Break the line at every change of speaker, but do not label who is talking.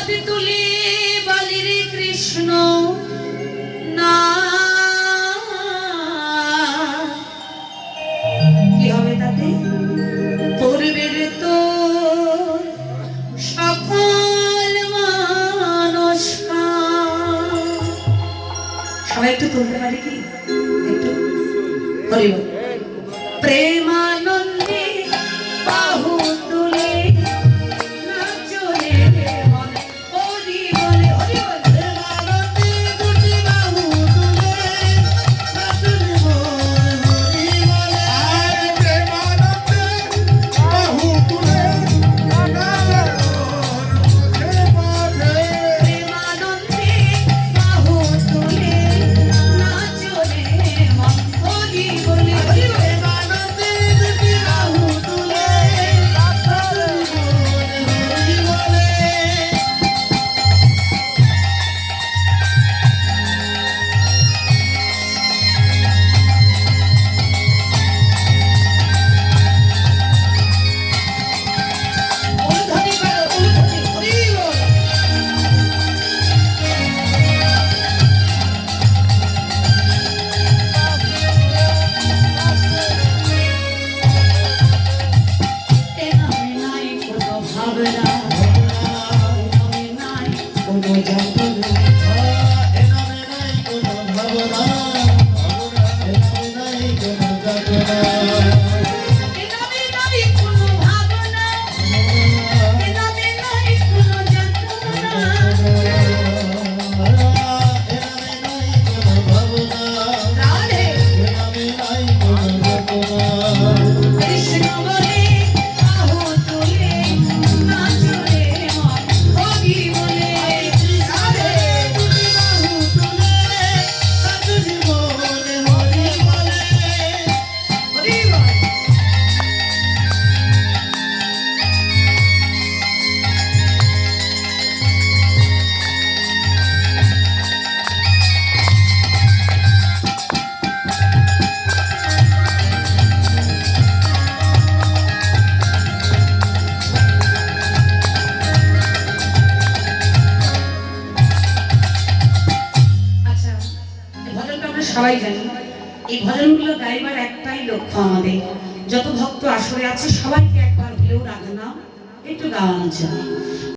হাত তুলে বলি রে কৃষ্ণ না, কি হবে তাতে? পূর্বের তো সকল মানুষ। সবাই একটু তুলতে পারে কি? একটু হরি বল। প্রেমানন্দে বাহু তুলে নাচো রে মন, হরি বলে হরি বল। প্রেমানন্দে দুটি বাহু তুলে নাচো রে মন, হরি বলে।
আর প্রেমানন্দে বাহু তুলে নাচো মাঝে মাঝে।
প্রেমানন্দে বাহু তুলে নাচো রে মন, হরি বলে হরি বলে।
প্রেমানন্দে দুটি বাহু তুলে নাচো হরি বলে।
উলুধ্বনি করো, উলুধ্বনি, হরি বল। এনামে নাই কোনো ভাবনা, এনামে নাই কোনো যাতনা,
এনামে নাই কোনো ভাবনা, এনামে নাই কোনো যাতনা।
এনামে নাই কোনো ভাবনা, এনামে নাই কোনো যাতনা। রাধে কৃষ্ণ বলে বাহু তুলে নাচো রে মন, হরি বলে। রাধে হরি বল। আচ্ছা, এই ভজনটা আমরা সবাই জানি। এই ভজনগুলো গাইবার একটাই লক্ষ্য আমাদের, যত ভক্ত আসরে আছে সবাইকে একবার হলেও রাধা নাম একটু গাওয়ানোর জন্য।